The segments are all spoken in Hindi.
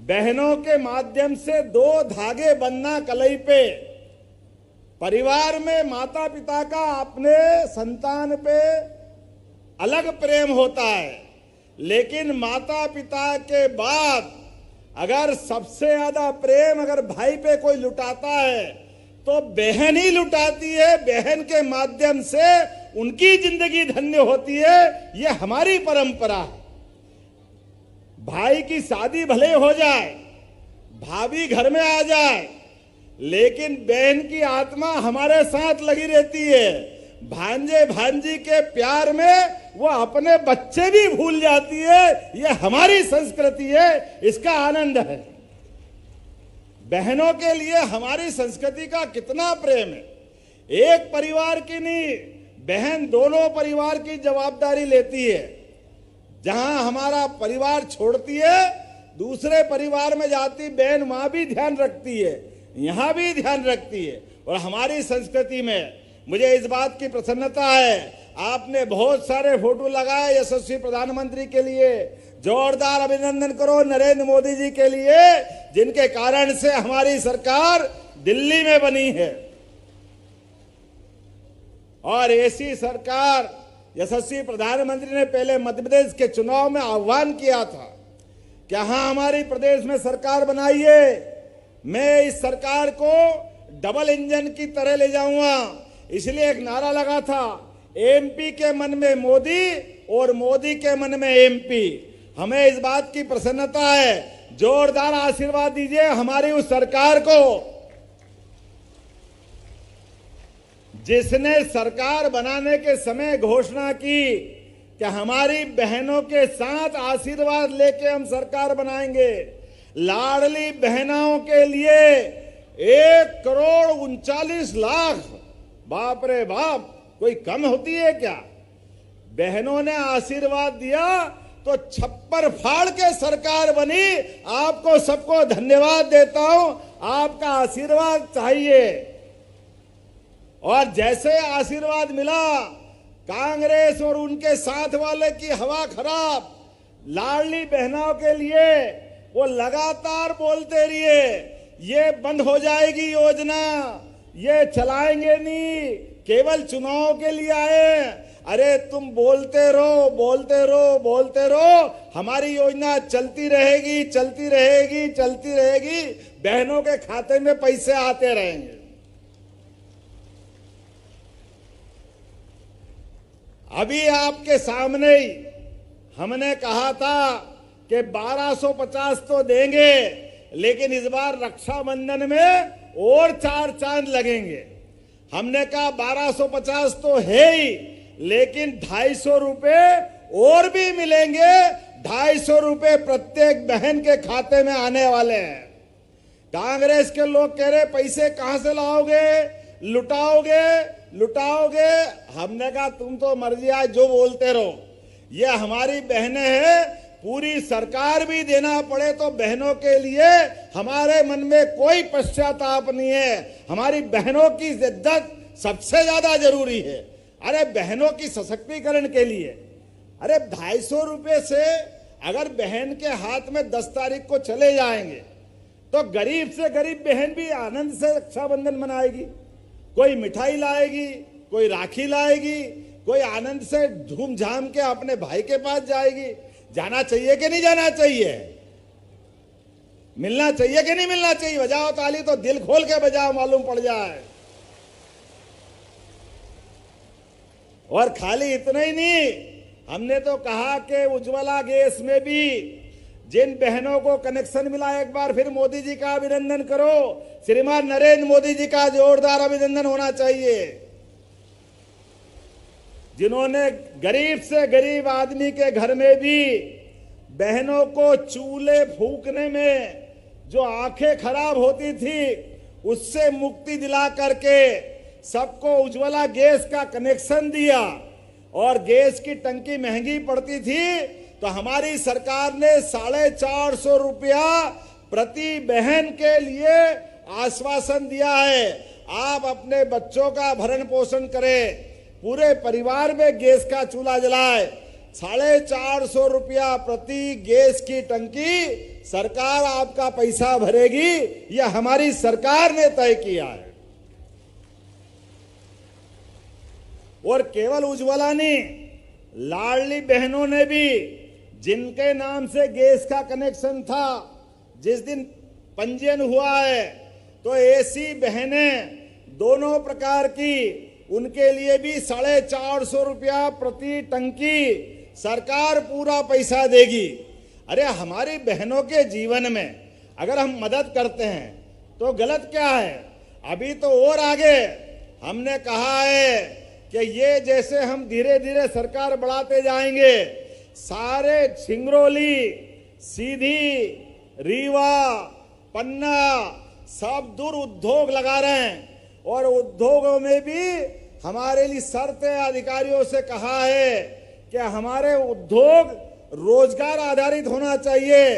बहनों के माध्यम से दो धागे बंधना कलाई पे। परिवार में माता पिता का अपने संतान पे अलग प्रेम होता है, लेकिन माता पिता के बाद अगर सबसे ज्यादा प्रेम अगर भाई पे कोई लुटाता है तो बहन ही लुटाती है। बहन के माध्यम से उनकी जिंदगी धन्य होती है। ये हमारी परंपरा है। भाई की शादी भले हो जाए, भाभी घर में आ जाए, लेकिन बहन की आत्मा हमारे साथ लगी रहती है। भांजे भांजी के प्यार में वो अपने बच्चे भी भूल जाती है। ये हमारी संस्कृति है, इसका आनंद है। बहनों के लिए हमारी संस्कृति का कितना प्रेम है। एक परिवार की नहीं, बहन दोनों परिवार की जवाबदारी लेती है। जहां हमारा परिवार छोड़ती है, दूसरे परिवार में जाती बहन वहां भी ध्यान रखती है, यहां भी ध्यान रखती है। और हमारी संस्कृति में मुझे इस बात की प्रसन्नता है, आपने बहुत सारे फोटो लगाए यशस्वी प्रधानमंत्री के लिए। जोरदार अभिनंदन करो नरेंद्र मोदी जी के लिए, जिनके कारण से हमारी सरकार दिल्ली में बनी है। और ऐसी सरकार यशस्वी प्रधानमंत्री ने पहले मध्य प्रदेश के चुनाव में आह्वान किया था कि हाँ, हमारी प्रदेश में सरकार बनाइए, मैं इस सरकार को डबल इंजन की तरह ले जाऊंगा। इसलिए एक नारा लगा था, एमपी के मन में मोदी और मोदी के मन में एमपी। हमें इस बात की प्रसन्नता है। जोरदार आशीर्वाद दीजिए हमारी उस सरकार को, जिसने सरकार बनाने के समय घोषणा की कि हमारी बहनों के साथ आशीर्वाद लेके हम सरकार बनाएंगे। लाडली बहनों के लिए 1,39,00,000, बाप रे बाप, कोई कम होती है क्या? बहनों ने आशीर्वाद दिया तो छप्पर फाड़ के सरकार बनी। आपको सबको धन्यवाद देता हूं, आपका आशीर्वाद चाहिए। और जैसे आशीर्वाद मिला, कांग्रेस और उनके साथ वाले की हवा खराब। लाडली बहनों के लिए वो लगातार बोलते रहिए, ये बंद हो जाएगी योजना, ये चलाएंगे नहीं, केवल चुनाव के लिए आए। अरे तुम बोलते रहो, बोलते रहो, बोलते रहो, हमारी योजना चलती रहेगी, चलती रहेगी, चलती रहेगी। बहनों के खाते में पैसे आते रहेंगे। अभी आपके सामने ही हमने कहा था कि 1250 तो देंगे, लेकिन इस बार रक्षाबंधन में और 4 चांद लगेंगे। हमने कहा 1250 तो है ही, लेकिन 250 रुपए और भी मिलेंगे। 250 रुपए प्रत्येक बहन के खाते में आने वाले हैं। कांग्रेस के लोग कह रहे पैसे कहां से लाओगे, लुटाओगे लुटाओगे। हमने कहा तुम तो मर्जी आए जो बोलते रहो, ये हमारी बहनें हैं। पूरी सरकार भी देना पड़े तो बहनों के लिए हमारे मन में कोई पश्चाताप नहीं है। हमारी बहनों की इज्जत सबसे ज्यादा जरूरी है। अरे बहनों की सशक्तिकरण के लिए, अरे 250 रुपए से अगर बहन के हाथ में 10 तारीख को चले जाएंगे तो गरीब से गरीब बहन भी आनंद से रक्षाबंधन मनाएगी। कोई मिठाई लाएगी, कोई राखी लाएगी, कोई आनंद से धूमधाम के अपने भाई के पास जाएगी। जाना चाहिए कि नहीं जाना चाहिए? मिलना चाहिए कि नहीं मिलना चाहिए? बजाओ ताली तो दिल खोल के बजाओ, मालूम पड़ जाए। और खाली इतना ही नहीं, हमने तो कहा कि उज्ज्वला गैस में भी जिन बहनों को कनेक्शन मिला, एक बार फिर मोदी जी का अभिनंदन करो। श्रीमान नरेंद्र मोदी जी का जोरदार अभिनंदन होना चाहिए, जिन्होंने गरीब से गरीब आदमी के घर में भी बहनों को चूल्हे फूकने में जो आंखें खराब होती थी, उससे मुक्ति दिला करके सबको उज्ज्वला गैस का कनेक्शन दिया। और गैस की टंकी महंगी पड़ती थी तो हमारी सरकार ने 450 रुपया प्रति बहन के लिए आश्वासन दिया है। आप अपने बच्चों का भरण पोषण करें, पूरे परिवार में गैस का चूल्हा जलाए। ₹450 प्रति गैस की टंकी सरकार आपका पैसा भरेगी, यह हमारी सरकार ने तय किया है। और केवल उज्ज्वला नहीं, लाडली बहनों ने भी, जिनके नाम से गैस का कनेक्शन था, जिस दिन पंजीयन हुआ है, तो ऐसी बहनें दोनों प्रकार की, उनके लिए भी ₹450 प्रति टंकी सरकार पूरा पैसा देगी। अरे हमारी बहनों के जीवन में अगर हम मदद करते हैं तो गलत क्या है? अभी तो और आगे हमने कहा है कि ये जैसे हम धीरे धीरे सरकार बढ़ाते जाएंगे, सारे सिंगरौली, सीधी, रीवा, पन्ना सब दूर उद्योग लगा रहे हैं, और उद्योगों में भी हमारे लिए शर्तें अधिकारियों से कहा है कि हमारे उद्योग रोजगार आधारित होना चाहिए,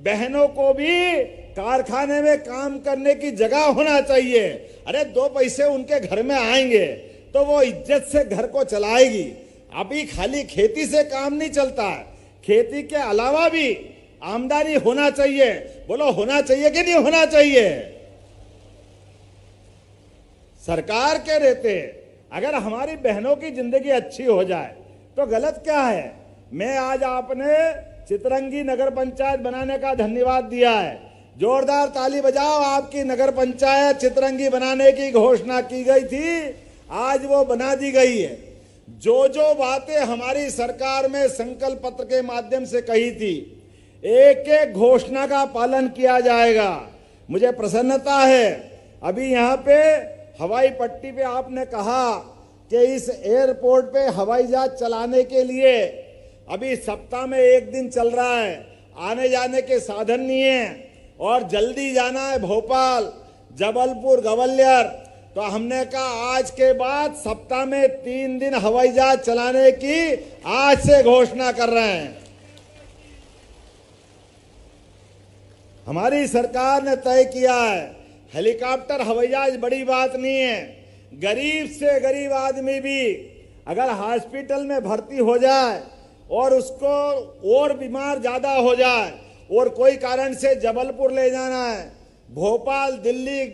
बहनों को भी कारखाने में काम करने की जगह होना चाहिए। अरे 2 पैसे उनके घर में आएंगे तो वो इज्जत से घर को चलाएगी। अभी खाली खेती से काम नहीं चलता है, खेती के अलावा भी आमदनी होना चाहिए। बोलो होना चाहिए कि नहीं होना चाहिए? सरकार के रहते अगर हमारी बहनों की जिंदगी अच्छी हो जाए तो गलत क्या है? मैं आज आपने चितरंगी नगर पंचायत बनाने का धन्यवाद दिया है, जोरदार ताली बजाओ। आपकी नगर पंचायत चितरंगी बनाने की घोषणा की गई थी, आज वो बना दी गई है। जो जो बातें हमारी सरकार में संकल्प पत्र के माध्यम से कही थी, एक एक घोषणा का पालन किया जाएगा। मुझे प्रसन्नता है, अभी यहाँ पे हवाई पट्टी पे आपने कहा कि इस एयरपोर्ट पे हवाई जहाज चलाने के लिए अभी सप्ताह में 1 दिन चल रहा है, आने जाने के साधन नहीं है, और जल्दी जाना है भोपाल, जबलपुर, ग्वालियर। तो हमने कहा आज के बाद सप्ताह में 3 दिन हवाई जहाज चलाने की आज से घोषणा कर रहे हैं। हमारी सरकार ने तय किया है, हेलीकॉप्टर, हवाई जहाज बड़ी बात नहीं है। गरीब से गरीब आदमी भी अगर हॉस्पिटल में भर्ती हो जाए और उसको और बीमार ज्यादा हो जाए और कोई कारण से जबलपुर ले जाना है, भोपाल, दिल्ली,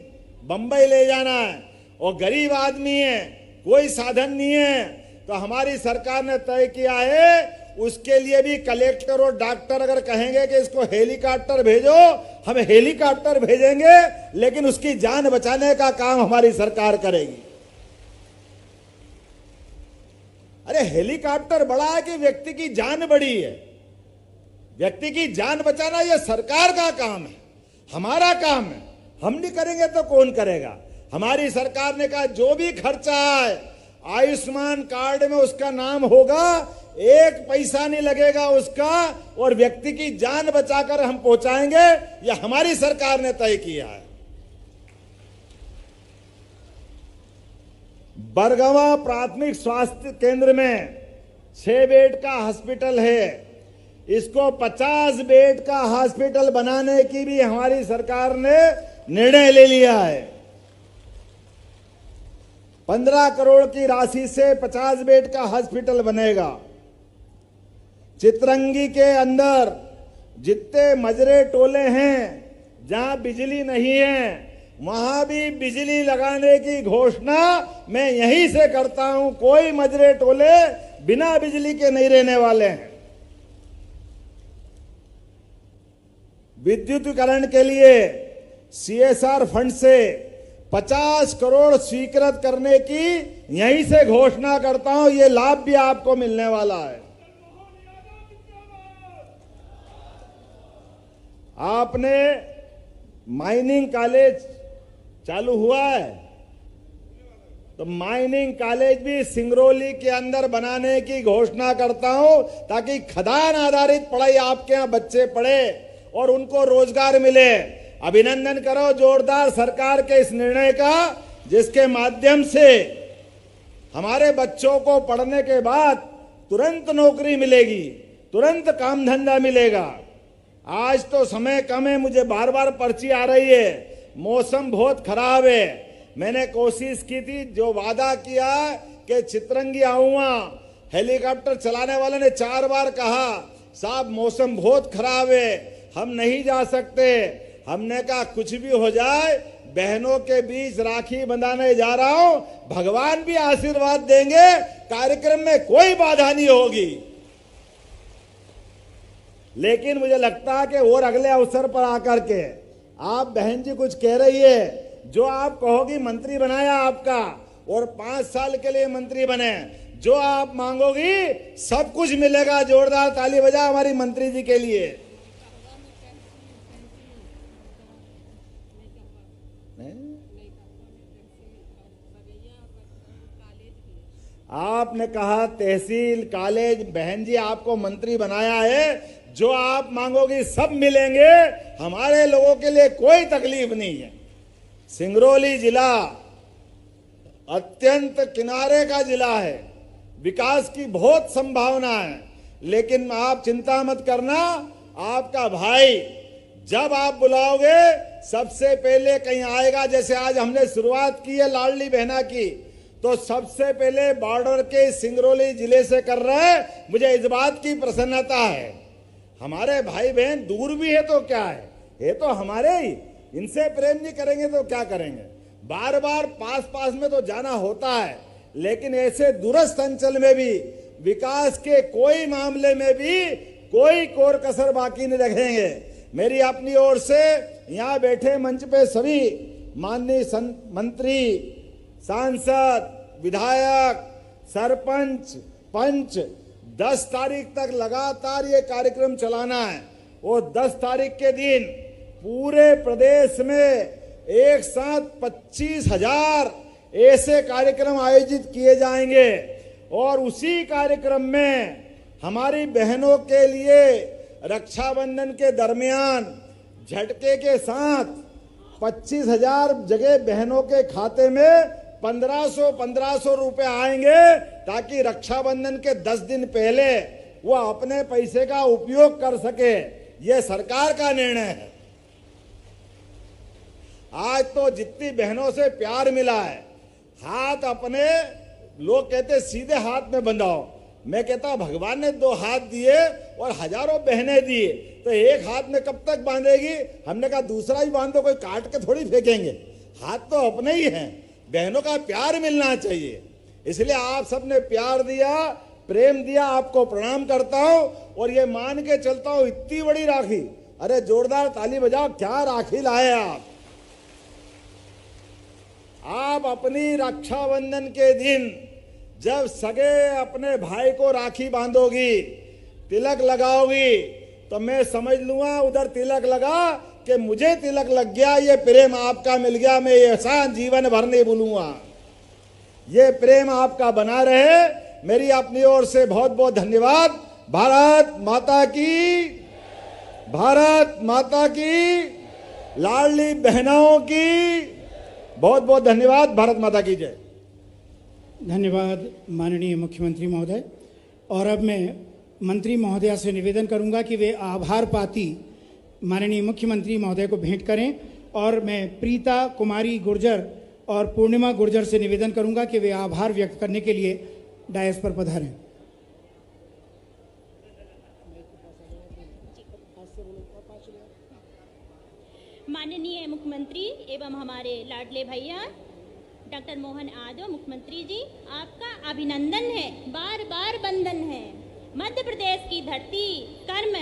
बंबई ले जाना है, और गरीब आदमी है, कोई साधन नहीं है, तो हमारी सरकार ने तय किया है उसके लिए भी कलेक्टर और डॉक्टर अगर कहेंगे कि इसको हेलीकॉप्टर भेजो, हम हेलीकॉप्टर भेजेंगे, लेकिन उसकी जान बचाने का काम हमारी सरकार करेगी। अरे हेलीकॉप्टर बड़ा है कि व्यक्ति की जान बड़ी है? व्यक्ति की जान बचाना यह सरकार का काम है, हमारा काम है। हम नहीं करेंगे तो कौन करेगा? हमारी सरकार ने कहा जो भी खर्चा है आयुष्मान कार्ड में उसका नाम होगा, 1 पैसा नहीं लगेगा उसका, और व्यक्ति की जान बचाकर हम पहुंचाएंगे। यह हमारी सरकार ने तय किया है। बरगवा प्राथमिक स्वास्थ्य केंद्र में 6 बेड का हॉस्पिटल है, इसको 50 बेड का हॉस्पिटल बनाने की भी हमारी सरकार ने निर्णय ले लिया है। 15 करोड़ की राशि से 50 बेड का हॉस्पिटल बनेगा। चितरंगी के अंदर जितने मजरे टोले हैं जहां बिजली नहीं है, वहां भी बिजली लगाने की घोषणा मैं यहीं से करता हूं। कोई मजरे टोले बिना बिजली के नहीं रहने वाले हैं। विद्युतीकरण के लिए CSR फंड से 50 करोड़ स्वीकृत करने की यहीं से घोषणा करता हूं। यह लाभ भी आपको मिलने वाला है। आपने माइनिंग कॉलेज चालू हुआ है, तो माइनिंग कॉलेज भी सिंगरौली के अंदर बनाने की घोषणा करता हूं, ताकि खदान आधारित पढ़ाई आपके यहां बच्चे पढ़े और उनको रोजगार मिले। अभिनंदन करो जोरदार सरकार के इस निर्णय का, जिसके माध्यम से हमारे बच्चों को पढ़ने के बाद तुरंत नौकरी मिलेगी, तुरंत काम धंधा मिलेगा। आज तो समय कम है, मुझे बार बार पर्ची आ रही है, मौसम बहुत खराब है। मैंने कोशिश की थी, जो वादा किया कि चितरंगी आऊंगा हेलीकॉप्टर चलाने वाले ने 4 बार कहा साहब मौसम बहुत खराब है, हम नहीं जा सकते। हमने कहा कुछ भी हो जाए, बहनों के बीच राखी बंधाने जा रहा हूं, भगवान भी आशीर्वाद देंगे, कार्यक्रम में कोई बाधा नहीं होगी। लेकिन मुझे लगता है कि और अगले अवसर पर आकर के आप बहन जी कुछ कह रही है, जो आप कहोगी मंत्री बनाया आपका और 5 साल के लिए मंत्री बने, जो आप मांगोगी सब कुछ मिलेगा। जोरदार ताली बजा हमारी मंत्री जी के लिए। आपने कहा तहसील कॉलेज, बहन जी आपको मंत्री बनाया है, जो आप मांगोगी सब मिलेंगे, हमारे लोगों के लिए कोई तकलीफ नहीं है। सिंगरौली जिला अत्यंत किनारे का जिला है, विकास की बहुत संभावना है, लेकिन आप चिंता मत करना, आपका भाई जब आप बुलाओगे सबसे पहले कहीं आएगा। जैसे आज हमने शुरुआत की है लाडली बहना की, तो सबसे पहले बॉर्डर के सिंगरौली जिले से कर रहे हैं। मुझे इस बात की प्रसन्नता है। हमारे भाई बहन दूर भी है तो क्या है, ये तो हमारे ही, इनसे प्रेम नहीं करेंगे तो क्या करेंगे। बार बार पास पास में तो जाना होता है, लेकिन ऐसे दूरस्थ अंचल में भी विकास के कोई मामले में भी कोई कोर कसर बाकी नहीं रखेंगे। मेरी अपनी ओर से यहाँ बैठे मंच पे सभी माननीय मंत्री, सांसद, विधायक, सरपंच, पंच 10 तारीख तक लगातार ये कार्यक्रम चलाना है और 10 तारीख के दिन पूरे प्रदेश में एक साथ 25,000 ऐसे कार्यक्रम आयोजित किए जाएंगे और उसी कार्यक्रम में हमारी बहनों के लिए रक्षाबंधन के दरमियान झटके के साथ 25,000 जगह बहनों के खाते में 1500 रुपए आएंगे, ताकि रक्षाबंधन के 10 दिन पहले वो अपने पैसे का उपयोग कर सके। ये सरकार का निर्णय है। आज तो जितनी बहनों से प्यार मिला है, हाथ अपने लोग कहते सीधे हाथ में बंधाओ, मैं कहता भगवान ने 2 हाथ दिए और हजारों बहनें दिए, तो एक हाथ में कब तक बांधेगी। हमने कहा दूसरा ही बांधो, कोई काट के थोड़ी फेंकेंगे, हाथ तो अपने ही हैं। बहनों का प्यार मिलना चाहिए, इसलिए आप सबने प्यार दिया, प्रेम दिया, आपको प्रणाम करता हूं और ये मान के चलता हूं इतनी बड़ी राखी, अरे जोरदार ताली बजाओ, क्या राखी लाए आप अपनी रक्षाबंधन के दिन जब सगे अपने भाई को राखी बांधोगी, तिलक लगाओगी, तो मैं समझ लूंगा उधर तिलक लगा कि मुझे तिलक लग गया, ये प्रेम आपका मिल गया, मैं ये एहसान जीवन भर नहीं भूलूंगा। ये प्रेम आपका बना रहे। मेरी अपनी ओर से बहुत बहुत धन्यवाद। भारत माता की, भारत माता की, लाडली बहनों की बहुत बहुत धन्यवाद। भारत माता की जय। धन्यवाद माननीय मुख्यमंत्री महोदय। और अब मैं मंत्री महोदया से निवेदन करूंगा कि वे आभार पाती माननीय मुख्यमंत्री महोदय को भेंट करें, और मैं प्रीता कुमारी गुर्जर और पूर्णिमा गुर्जर से निवेदन करूंगा कि वे आभार व्यक्त करने के लिए डायस पर पधारें। माननीय मुख्यमंत्री एवं हमारे लाडले भैया डॉक्टर मोहन यादव मुख्यमंत्री जी, आपका अभिनंदन है, बार बार बंदन है। मध्य प्रदेश की धरती कर्म,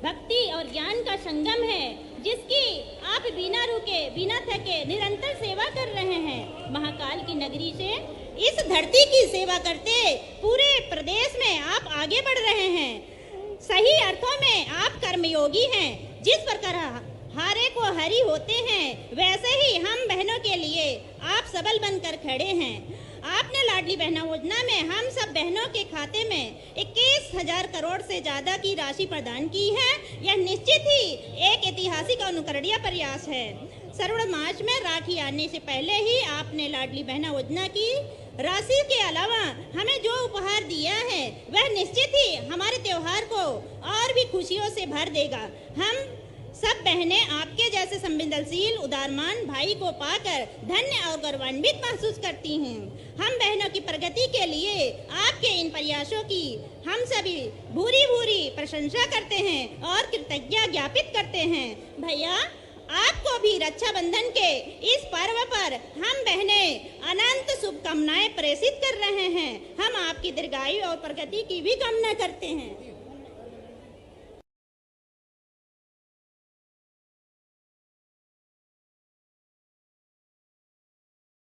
भक्ति और ज्ञान का संगम है, जिसकी आप बिना रुके बिना थके निरंतर सेवा कर रहे हैं। महाकाल की नगरी से इस धरती की सेवा करते पूरे प्रदेश में आप आगे बढ़ रहे हैं। सही अर्थों में आप कर्मयोगी हैं। जिस प्रकार हारे को हरी होते हैं, वैसे ही हम बहनों के लिए आप सबल बनकर खड़े हैं। आपने लाडली बहना योजना में हम सब बहनों के खाते में 21,000 करोड़ से ज्यादा की राशि प्रदान की है। यह निश्चित ही एक ऐतिहासिक और अनुकरणीय प्रयास है। श्रावण मास में राखी आने से पहले ही आपने लाडली बहना योजना की राशि के अलावा हमें जो उपहार दिया है, वह निश्चित ही हमारे त्योहार को और भी खुशियों से भर देगा। हम सब बहनें आपके जैसे संवेदनशील उदारमान भाई को पाकर धन्य और गौरवान्वित महसूस करती हैं। हम बहनों की प्रगति के लिए आपके इन प्रयासों की हम सभी भूरी भूरी प्रशंसा करते हैं और कृतज्ञता ज्ञापित करते हैं। भैया, आपको भी रक्षाबंधन के इस पर्व पर हम बहनें अनंत शुभकामनाएं प्रेषित कर रहे हैं। हम आपकी दीर्घायु और प्रगति की भी कामना करते हैं।